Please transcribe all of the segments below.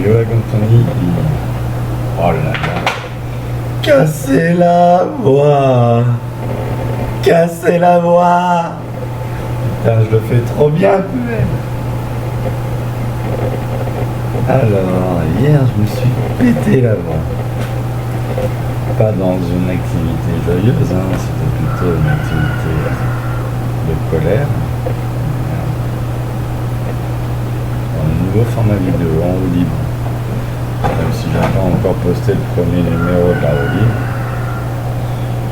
Yola Company. Oh là là. Casser la voix. Casser la voix. Putain, je le fais trop bien. Alors, hier, je me suis pété la voix. Pas dans une activité joyeuse, hein, c'était plutôt une activité de colère. Un nouveau format vidéo en roue libre. Même si j'ai pas encore posté le premier numéro de la roue libre,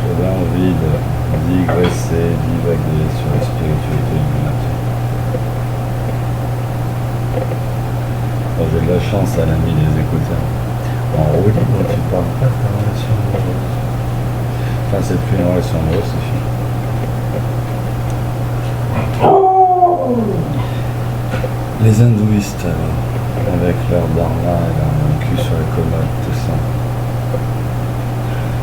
j'avais envie de digresser, divaguer sur la spiritualité du nature. Bon, j'ai de la chance à l'ami des écouteurs. En roue libre, tu parles pas de ta relation amoureuse. Enfin, c'est plus une relation amoureuse, c'est fini. Les hindouistes, alors, avec leur dharma et leur cul sur la commode, tout ça.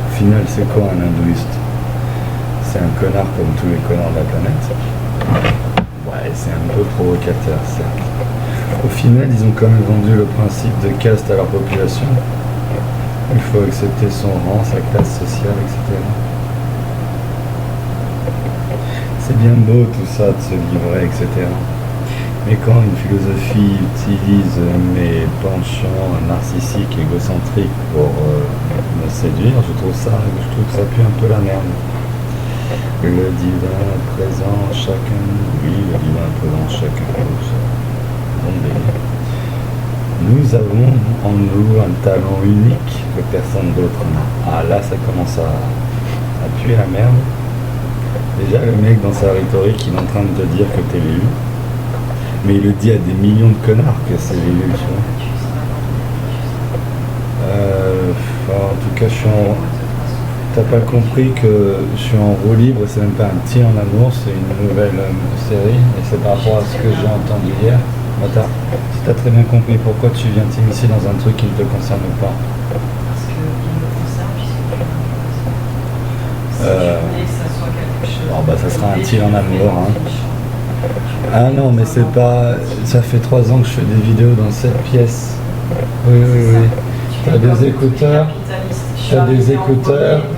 Au final, c'est quoi un hindouiste? C'est un connard comme tous les connards de la planète. Ouais, c'est un peu provocateur, certes. Au final, ils ont quand même vendu le principe de caste à leur population. Il faut accepter son rang, sa classe sociale, etc. C'est bien beau tout ça de se livrer, etc. Mais quand une philosophie utilise mes penchants narcissiques, égocentriques pour me séduire, je trouve que ça pue un peu la merde. Le divin présent en chacun, oui, le divin présent en chacun. Bon délire. Nous avons en nous un talent unique que personne d'autre n'a. Ah là, ça commence à puer la merde. Déjà, le mec dans sa rhétorique, il est en train de te dire que t'es l'élu. Mais il le dit à des millions de connards que c'est l'élu, tu vois. En tout cas, t'as pas compris que je suis en roue libre, c'est même pas un tir en amour, c'est une nouvelle série. Et c'est par rapport à ce que j'ai entendu hier. Attends, si t'as très bien compris, pourquoi tu viens t'immiscer dans un truc qui ne te concerne pas? Parce qu'il me concerne puisque si je voulais que ça soit quelque chose. Bon bah ça sera un tir en amour, hein. Ah non, mais c'est pas... Ça fait 3 ans que je fais des vidéos dans cette pièce. Oui. T'as des écouteurs, tu peux...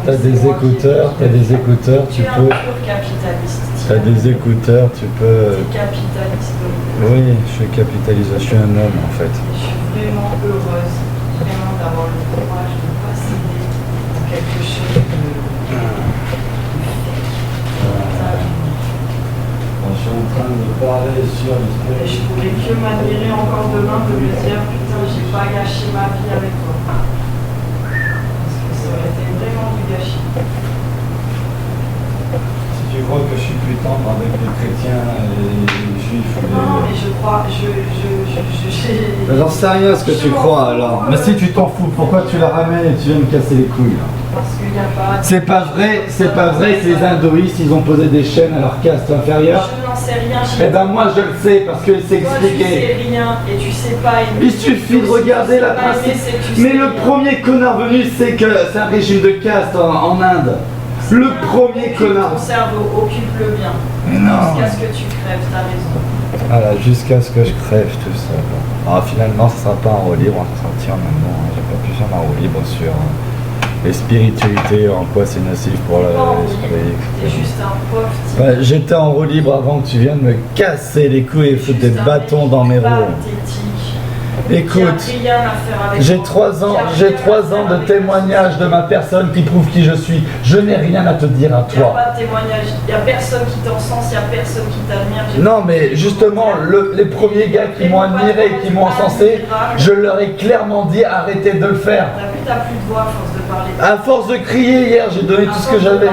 T'as des écouteurs, tu peux... Capitaliste. Oui, je suis capitaliste, je suis un homme en fait. Je suis vraiment heureuse, vraiment d'avoir le courage de ne pas céder à quelque chose de... Je suis en train de parler sur le Et je pouvais que m'admirer encore demain de me dire putain j'ai pas gâché ma vie avec toi. Parce que ça aurait été vraiment du gâchis. Si tu crois que je suis plus tendre avec les chrétiens et les juifs ou les... Non mais je crois, J'en sais rien ce que tu crois alors. Mais si tu t'en fous, pourquoi tu la ramènes et tu viens me casser les couilles là? Parce qu'il n'y a pas... C'est pas vrai que les hindouistes ils ont posé des chaînes à leur caste inférieure. Je n'en sais rien. Eh ben moi je le sais parce que c'est Toi, tu expliqué. sais rien et tu sais pas. Il suffit de regarder la princesse. Mais le premier connard venu c'est que c'est un régime de caste en Inde. Le premier connard. Ton cerveau occupe le bien. Mais non. Jusqu'à ce que tu crèves, t'as raison. Voilà, jusqu'à ce que je crève tout ça. Alors finalement ce sera pas en roue libre, ça sera tir maintenant. J'ai pas pu faire ma roue libre sur les spiritualités, en quoi c'est nocif pour l'esprit. T'es juste un pauvre type. Ouais, j'étais en roue libre avant que tu viennes me casser les couilles et foutre des bâtons dans mes roues. Écoute, j'ai 3 ans de témoignages de ma personne qui prouvent qui je suis. Je n'ai rien à te dire à Il n'y a toi. pas de témoignage, il n'y a personne qui t'encense, il n'y a personne qui t'admire. Non mais justement, les premiers gars qui m'ont admiré et qui m'ont encensé, je leur ai clairement dit arrêtez de le faire. T'as plus de voix à force de parler. À force de crier hier, j'ai donné tout ce que j'avais.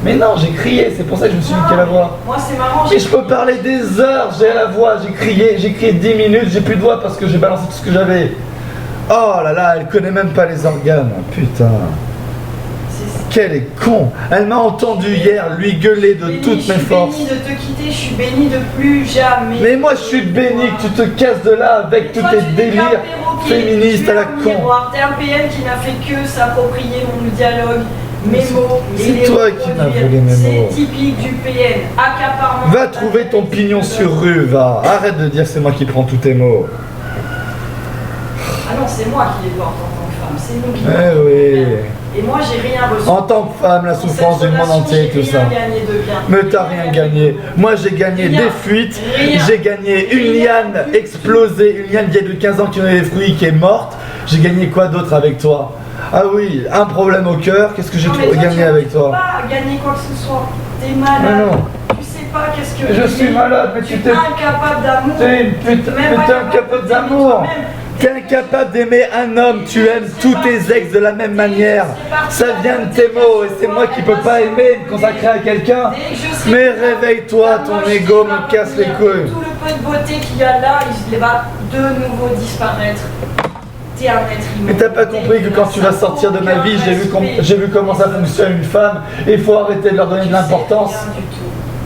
Mais non, j'ai crié, c'est pour ça que je me suis niqué la voix. Moi c'est marrant. Mais je peux parler des heures, j'ai la voix, j'ai crié 10 minutes, j'ai plus de voix parce que j'ai balancé tout ce que j'avais. Oh là là, elle connaît même pas les organes, putain. Qu'elle est con. Elle m'a entendu hier lui gueuler de toutes mes forces. Je suis béni de te quitter, je suis béni de plus jamais. Mais moi je suis béni que tu te casses de là avec tous tes délires féministes à la con. T'es un PN qui n'a fait que s'approprier mon dialogue. Mes mots, c'est toi qui m'as volé mes mots. C'est typique du PN, accaparement. Va trouver ton pignon sur rue, va. Arrête de dire c'est moi qui prends tous tes mots. Ah non, c'est moi qui les porte en tant que femme, c'est nous qui les Eh portons. oui. Et moi, j'ai rien reçu. En tant que femme, la Dans souffrance cette du monde relation, entier, tout j'ai ça. rien gagné de bien. Mais t'as rien gagné. Moi, j'ai gagné Rien. des fuites. Rien. J'ai gagné une Rien. liane explosée, une liane vieille de 15 ans qui donnait des fruits, qui est morte. J'ai gagné quoi d'autre avec toi? Ah oui, un problème au cœur. Qu'est-ce que j'ai Non, mais toi, gagné tu avec ne peux toi? pas gagner quoi que ce soit. T'es Mais malade. non. Tu sais pas qu'est-ce que Je suis malade, mais tu tu es t'es. incapable d'amour. T'es une putain, Même pas putain capable incapable de d'amour. t'aimer toi-même. T'es incapable d'aimer un homme, tu aimes tous tes ex de la même manière. Ça vient de tes mots et c'est moi qui peux pas aimer, me consacrer à quelqu'un. Mais réveille-toi, ton ego me casse les couilles. Tout le peu de beauté qu'il y a là, il va de nouveau disparaître. T'es un être humain. Mais t'as pas compris que quand tu vas sortir de ma vie, j'ai vu comment ça fonctionne une femme et il faut arrêter de leur donner de l'importance.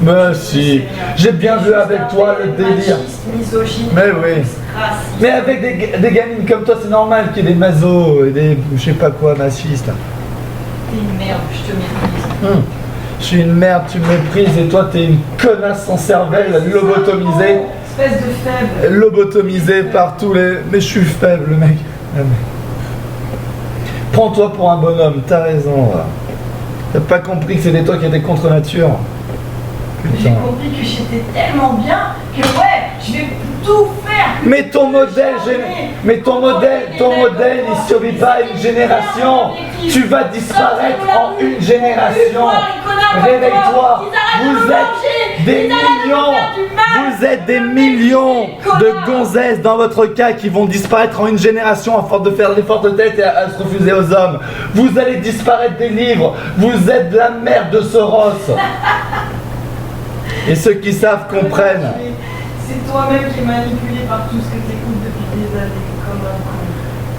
Mais si, j'ai bien vu avec toi le délire. Mais oui. Mais avec des gamines comme toi, c'est normal qu'il y ait des masos et des je sais pas quoi, machistes. T'es une merde, je te méprise. Je suis une merde, tu me méprises et toi t'es une connasse sans cervelle, lobotomisée. Espèce de faible. Lobotomisée par tous les. Mais je suis faible, mec. Ah, mais... Prends-toi pour un bonhomme, t'as raison. Là. T'as pas compris que c'était toi qui étais contre nature. J'ai compris que j'étais tellement bien que ouais, je vais tout faire. Mais ton modèle, il survit pas à une génération. Tu vas disparaître en une génération. Réveille-toi. Vous êtes des millions. Vous êtes des millions de gonzesses dans votre cas qui vont disparaître en une génération à force de faire des fortes têtes et à se refuser aux hommes. Vous allez disparaître des livres. Vous êtes de la merde de Soros. Et ceux qui savent comprennent. C'est toi-même qui es manipulé par tout ce que tu écoutes depuis des années, comme un con.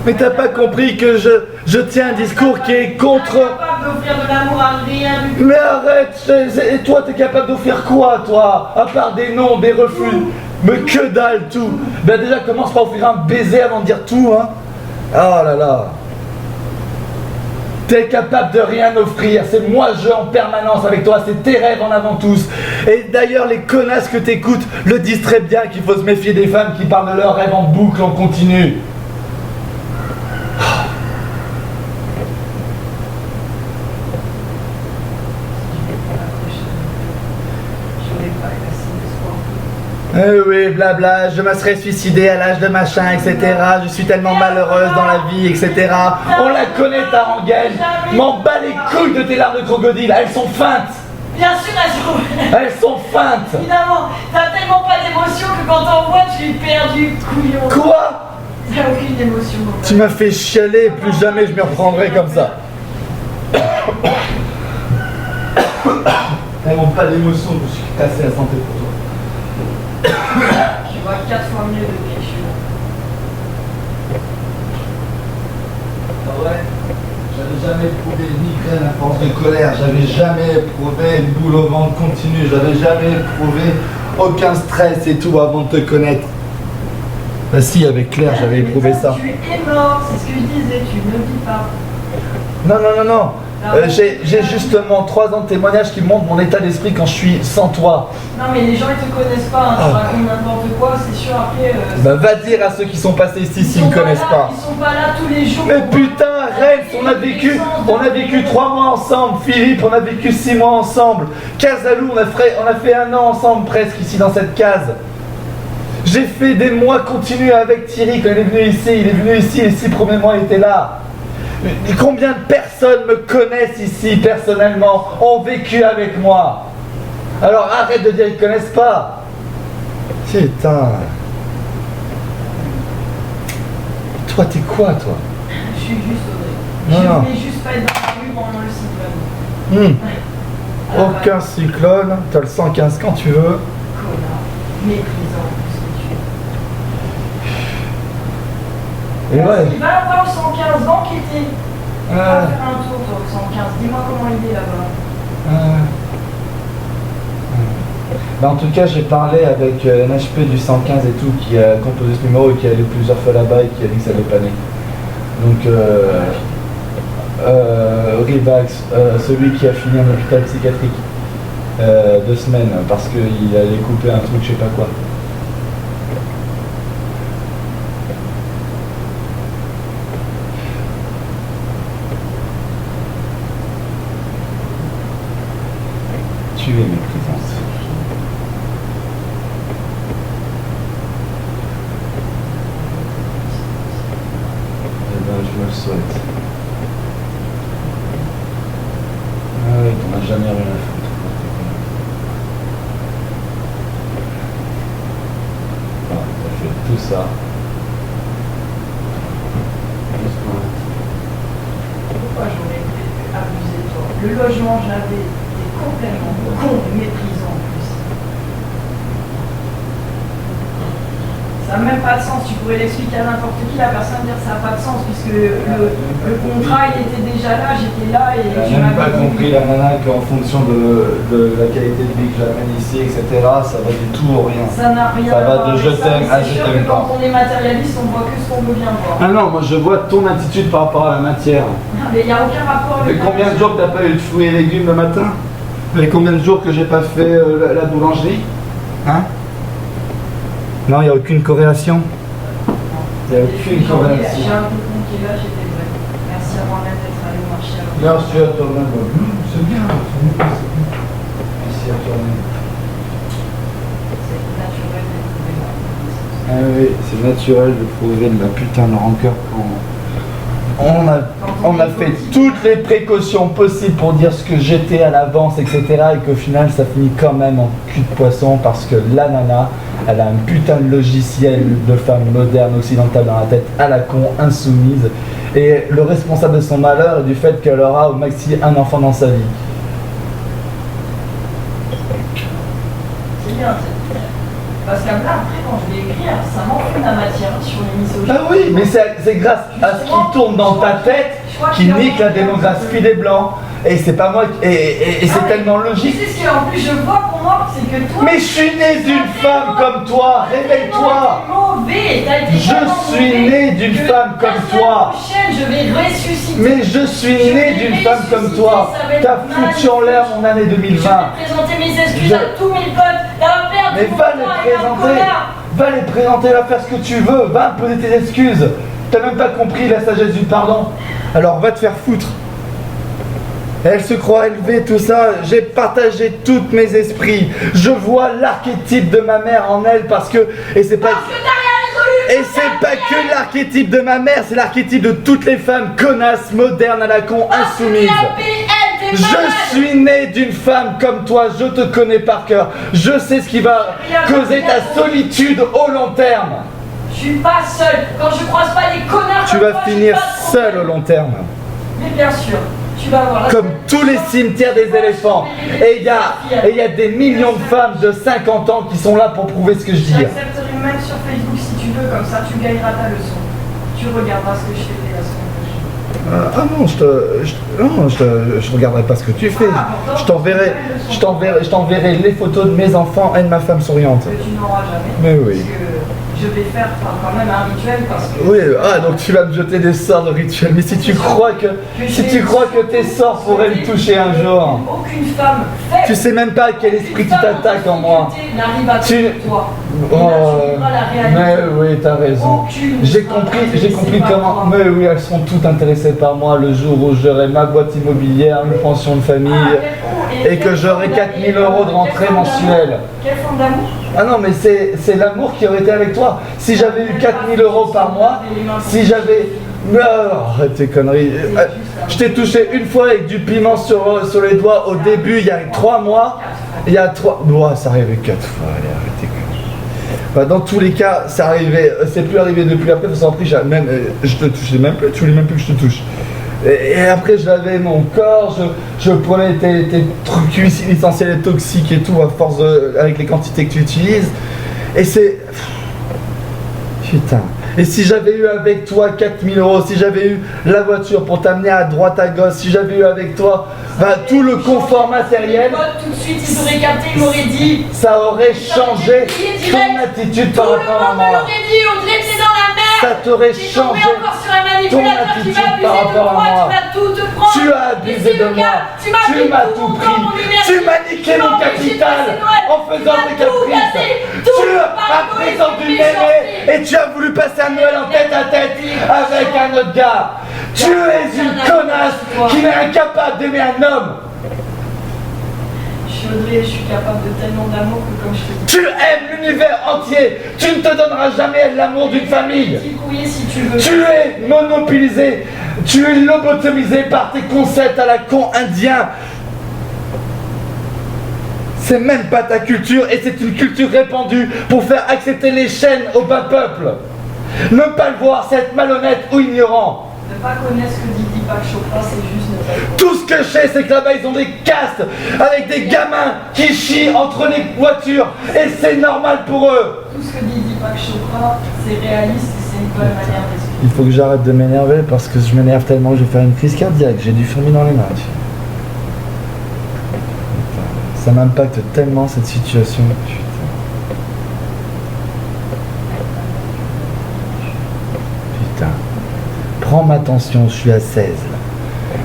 Mais t'as pas compris que je tiens un discours qui est contre... Incapable d'offrir de l'amour à rien du tout. Mais arrête. Et toi, t'es capable d'offrir quoi, toi? À part des noms, des refus. Mais que dalle, tout. Ben déjà, commence par offrir un baiser avant de dire tout, hein. Oh là là. T'es capable de rien offrir, c'est moi je en permanence avec toi, c'est tes rêves en avant tous. Et d'ailleurs les connasses que t'écoutes le disent très bien qu'il faut se méfier des femmes qui parlent de leurs rêves en boucle, en continu. Eh oui, blabla, je me serais suicidée à l'âge de machin, etc. Je suis tellement malheureuse dans la vie, etc. On la connaît ta rengaine. M'en bats les couilles de tes larmes de crocodile, elles sont feintes. Bien sûr, elles sont... Elles sont feintes. Évidemment, t'as tellement pas d'émotion que quand t'en vois, tu es perdu, couillon. Quoi? T'as aucune émotion. Tu m'as fait chialer, plus jamais je m'y reprendrai comme ça. Tellement pas d'émotion, je me suis cassé la santé pour toi. Tu vois 4 fois mieux depuis que je suis là. Ah ouais? J'avais jamais éprouvé une migraine à force de colère, j'avais jamais éprouvé une boule au ventre continue, j'avais jamais éprouvé aucun stress et tout avant de te connaître. Bah si, avec Claire, j'avais éprouvé ça. Tu es mort, c'est ce que je disais, tu ne vis pas. Non. J'ai justement 3 ans de témoignage qui montrent mon état d'esprit quand je suis sans toi. Non mais les gens ils te connaissent pas, hein, tu racontes n'importe quoi, c'est sûr après... Bah va dire à ceux qui sont passés ici s'ils me connaissent pas. Ils sont pas là tous les jours. Mais putain, Rex, on a vécu 3 mois ensemble. Philippe, on a vécu 6 mois ensemble. Casalou, on a fait 1 an ensemble presque ici dans cette case. J'ai fait des mois continus avec Thierry quand il est venu ici. Il est venu ici, les 6 premiers mois il était là. Et combien de personnes me connaissent ici personnellement, ont vécu avec moi? Alors arrête de dire qu'ils ne connaissent pas. Putain. Toi t'es quoi toi? Je suis juste Audrey. Non, Je non. voulais juste pas être dans la rue pendant le cyclone. Aucun cyclone, t'as le 115 quand tu veux. Connard. Méprisant ce que tu es. Et ouais. Il va avoir le 115, va enquêter. Va faire un tour toi, le 115. Dis-moi comment il est là-bas. Bah, en tout cas, j'ai parlé avec l'HP du 115 et tout, qui a composé ce numéro et qui est allé plusieurs fois là-bas et qui a dit que ça dépannait. Donc, Rivax, celui qui a fini en hôpital psychiatrique 2 semaines parce qu'il allait couper un truc, je sais pas quoi. le souhaite. Ah oui, t'en as jamais rien à foutre. Ah, t'as fait tout ça. Pourquoi j'aurais abusé de toi? Le logement, j'avais été complètement con et méprisant en plus. Ça n'a même pas de sens. Tu pourrais l'expliquer à n'importe qui, la personne dire ça n'a pas de sens puisque le contrat il était déjà là, j'étais là et tu n'as même pas compris la nana qu'en fonction de la qualité de vie que j'amène ici, etc., ça va du tout au rien. Ça n'a rien ça à va voir de avec je ça, t'aime à je c'est sûr t'aime que pas. quand on est matérialiste, on voit que ce qu'on veut bien voir. Ah non, moi je vois ton attitude par rapport à la matière. Non, mais il n'y a aucun rapport avec Mais combien de jours que t'as pas eu de fruits et légumes le matin? Mais combien de jours que j'ai pas fait la boulangerie? Hein? Non, il n'y a aucune corrélation. Il n'y a aucune corrélation. J'ai un coupon qui est là, j'étais vrai. Merci à moi-même d'être allé au marché. Merci à toi-même. C'est bien, c'est bien. Merci à toi-même. C'est naturel d'éprouver la reconnaissance. Ah oui, c'est naturel de trouver de la putain de rancœur quand on a fait toutes les précautions possibles pour dire ce que j'étais à l'avance, etc. Et qu'au final, ça finit quand même en cul de poisson parce que la nana, elle a un putain de logiciel de femme moderne occidentale dans la tête, à la con, insoumise. Et le responsable de son malheur est du fait qu'elle aura au maxi un enfant dans sa vie. C'est bien, parce que là, après, quand je vais écrire, ça m'enfume la matière sur les misogynes. Ah oui, mais c'est grâce à ce qui tourne dans ta tête qui nique la démographie des Blancs. Et c'est pas moi, et c'est tellement logique. Tu sais ce qu'en plus je vois pour moi, c'est que toi. Mais je suis né d'une femme comme toi, réveille-toi. Je suis né d'une femme comme toi. Je vais ressusciter. Mais je suis né d'une femme comme toi. T'as foutu en l'air mon année 2020. Je vais présenter mes excuses à tous mes potes. Mais va les présenter. Va les présenter, va faire ce que tu veux. Va poser tes excuses. T'as même pas compris la sagesse du pardon. Alors va te faire foutre. Elle se croit élevée, tout ça. J'ai partagé tous mes esprits. Je vois l'archétype de ma mère en elle parce que... Et c'est pas que l'archétype de ma mère, c'est l'archétype de toutes les femmes connasses, modernes, à la con, insoumises. Je suis né d'une femme comme toi, je te connais par cœur. Je sais ce qui va causer ta solitude au long terme. Je suis pas seule. Quand je croise pas les connards, tu vas finir seule au long terme. Mais bien sûr. Comme tous les cimetières des éléphants. Et il y a des millions de femmes de 50 ans qui sont là pour prouver ce que je dis. J'accepterai même sur Facebook si tu veux, comme ça tu gagneras ta leçon. Tu regarderas ce que je fais la semaine prochaine. Je regarderai pas ce que tu fais. Je t'enverrai les photos de mes enfants et de ma femme souriante. Que tu n'auras jamais. Mais oui. Je vais faire quand même un rituel parce que... Oui, donc tu vas me jeter des sorts de rituel. Mais si tu crois que tes sorts pourraient me toucher un jour... Aucune femme faible... Tu sais même pas à quel esprit tu t'attaques en moi. N'arrive à toi. Mais oui, t'as raison. J'ai compris comment... Mais oui, elles seront toutes intéressées par moi le jour où j'aurai ma boîte immobilière, une pension de famille et que j'aurai 4000 € de rentrée mensuelle. Quelle forme d'amour? Ah non, mais c'est l'amour qui aurait été avec toi. Si j'avais eu 4000 € par mois, si j'avais... Arrête tes conneries. Je t'ai touché une fois avec du piment sur les doigts au début, il y a 3 mois. Il y a 3... Bon, ça arrivait 4 fois, allez, arrête tes conneries. Bah, dans tous les cas, ça arrivait, c'est plus arrivé depuis après, parce qu'après, je te touchais même plus, tu voulais même plus que je te touche. Et après, je lavais mon corps, je prenais tes trucs essentiels et toxiques et tout, à force avec les quantités que tu utilises. Et c'est... Putain. Et si j'avais eu avec toi 4000 €, si j'avais eu la voiture pour t'amener à droite à gauche, si j'avais eu avec toi tout le confort matériel, tout de suite, ils auraient capté, ils m'auraient dit. Ça aurait changé ton attitude par rapport à moi. Tout le monde me l'aurait dit, on dirait que c'est dans la merde. Ça t'aurait changé ton attitude par rapport à moi. Tu as abusé de moi. Tu m'as tout pris. Tu m'as niqué mon capital en faisant des caprices. Tu as présenté du mémé et tu as voulu passer un Noël en tête à tête avec un autre gars. Tu es une connasse qui n'est incapable d'aimer un homme. Je suis Audrey, je suis capable de tellement d'amour que comme je te dis... Tu aimes l'univers entier. Tu ne te donneras jamais l'amour d'une famille. Si tu veux. Tu es monopolisé. Tu es lobotomisé par tes concepts à la con indien. C'est même pas ta culture et c'est une culture répandue pour faire accepter les chaînes au bas peuple. Ne pas le voir, c'est être malhonnête ou ignorant. Ne pas connaître ce que dit Deepak Chopra, c'est juste ne pas le voir. Tout ce que je sais, c'est que là-bas, ils ont des castes avec des gamins qui chient entre les voitures et c'est normal pour eux. Tout ce que dit Deepak Chopra, c'est réaliste et c'est une bonne manière d'expliquer. Il faut que j'arrête de m'énerver parce que je m'énerve tellement que je vais faire une crise cardiaque. J'ai du fourmi dans les mains. Ça m'impacte tellement cette situation. Putain. Prends ma tension, je suis à 16.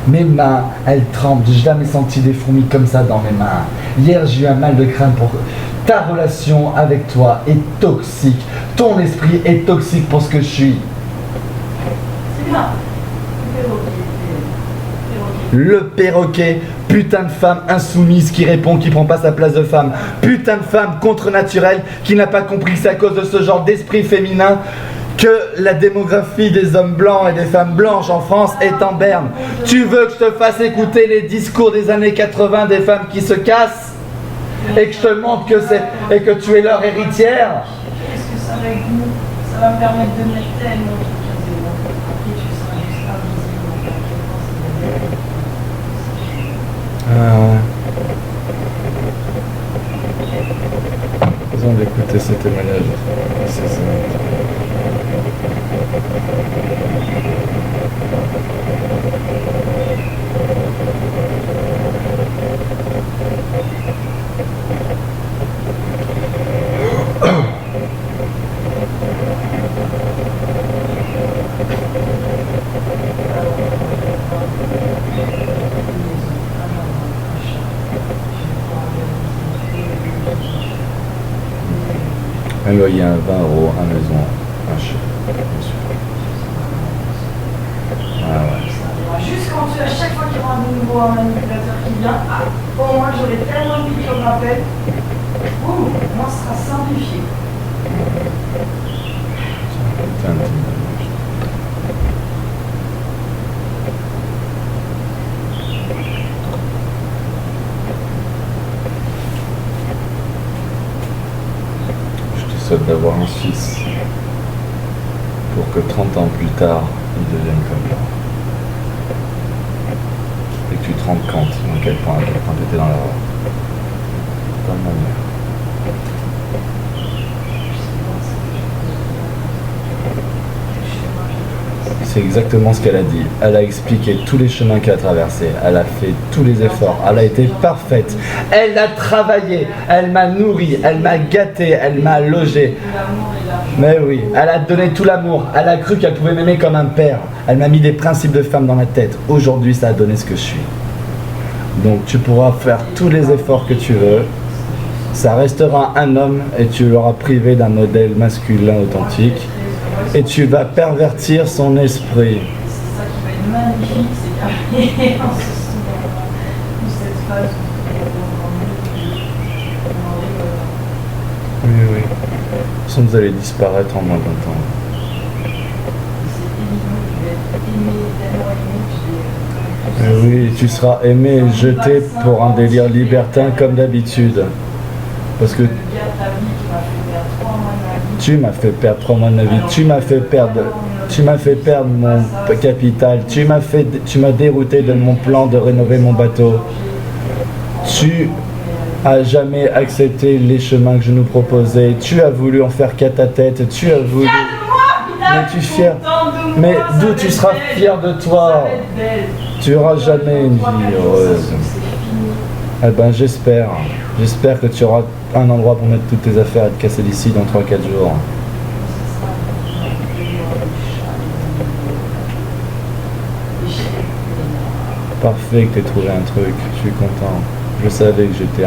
Mes mains, elles tremblent. J'ai jamais senti des fourmis comme ça dans mes mains. Hier, j'ai eu un mal de crâne pour... Ta relation avec toi est toxique. Ton esprit est toxique pour ce que je suis. C'est bien. Le perroquet, putain de femme insoumise qui répond, qui prend pas sa place de femme. Putain de femme contre-naturelle qui n'a pas compris que c'est à cause de ce genre d'esprit féminin que la démographie des hommes blancs et des femmes blanches en France est en berne. Tu veux que je te fasse écouter les discours des années 80 des femmes qui se cassent et que je te montre que c'est et que tu es leur héritière? Qu'est-ce que ça va avec nous? Ça va me permettre de mettre tellement de trucs à zéro. Après tu seras juste invisible. Faisons d'écouter ce témoignage. C'est ça. Un loyer, un 20 €, un maison, un chat. Ah ouais. Juste quand à chaque fois qu'il y aura de nouveau un manipulateur qui vient, au moins j'aurai tellement de piqûres de rappel. Ouh, moi ce sera simplifié. Putain de témoignage. Je te souhaite d'avoir un fils pour que 30 ans plus tard, il devienne comme toi. Et que tu te rendes compte à quel point tu étais dans l'erreur. Comme ma mère. C'est exactement ce qu'elle a dit. Elle a expliqué tous les chemins qu'elle a traversés. Elle a fait tous les efforts. Elle a été parfaite. Elle a travaillé. Elle m'a nourri. Elle m'a gâté. Elle m'a logé. Mais oui, elle a donné tout l'amour. Elle a cru qu'elle pouvait m'aimer comme un père. Elle m'a mis des principes de femme dans la tête. Aujourd'hui, ça a donné ce que je suis. Donc tu pourras faire tous les efforts que tu veux. Ça restera un homme et tu l'auras privé d'un modèle masculin authentique. Et tu vas pervertir son esprit. C'est ça qui va être magnifique, c'est qu'après, on se souviendra de cette phase où on Oui, oui. De toute façon, vous allez disparaître en moins d'un temps. c'est évident que je vais être aimé, tellement aimé que je vais... Oui, tu seras aimé et jeté pour un délire libertin comme d'habitude. Parce que Le gars de ta vie qui m'a fait perdre 3 mois de ma vie. tu m'as fait perdre 3 mois de ma vie, tu m'as fait perdre mon capital, tu m'as dérouté de mon plan de rénover mon bateau. Tu as jamais accepté les chemins que je nous proposais, tu as voulu en faire qu'à ta tête, tu as voulu... Mais tu es fier. Mais d'où tu seras fier de toi? Tu n'auras jamais une vie heureuse. Eh ben j'espère que tu auras un endroit pour mettre toutes tes affaires et te casser d'ici dans 3-4 jours. Parfait que tu aies trouvé un truc, je suis content. Je savais que j'étais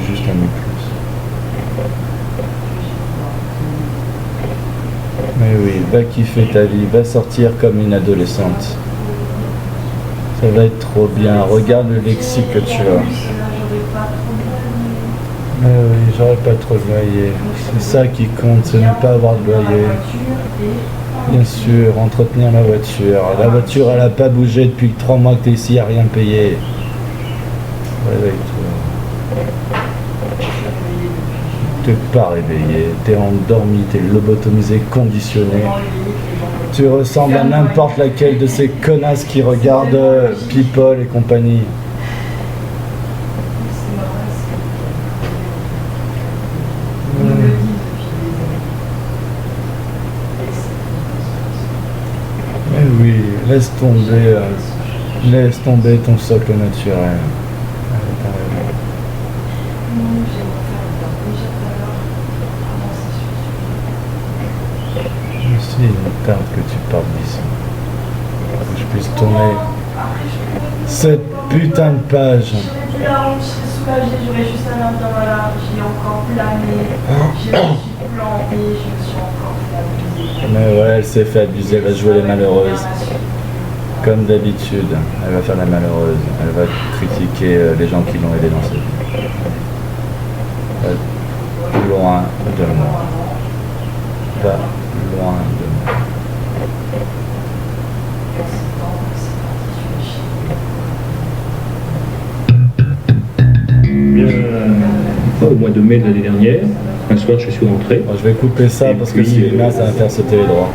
juste un de plus. Mais oui, va kiffer ta vie, va sortir comme une adolescente. Ça va être trop bien, regarde le lexique que tu as. Mais oui, j'aurais pas trop de loyer. C'est ça qui compte, c'est ne pas avoir de loyer. Bien sûr, entretenir la voiture. La voiture, elle a pas bougé depuis 3 mois que t'es ici, il a rien payé. Réveille-toi. T'es pas réveillé, t'es endormi, t'es lobotomisé, conditionné. Tu ressembles à n'importe laquelle de ces connasses qui regardent People et compagnie. Mais oui, laisse tomber ton socle naturel. Il me tarde que tu partes d'ici. Que je puisse tourner cette putain de page. J'ai dû la rendre, je serais soulagée, j'aurais juste un homme dans ma larme. J'ai encore plané, je me suis plantée, je me suis encore fait abuser. Mais ouais, elle s'est fait abuser, elle va jouer les malheureuses. Comme d'habitude, elle va faire la malheureuse. Elle va critiquer les gens qui l'ont aidée dans sa vie. Loin de moi. Va loin de moi. Au mois de mai de l'année dernière, un soir je suis rentré. Bon, je vais couper ça parce que sinon ça va faire sauter les droits.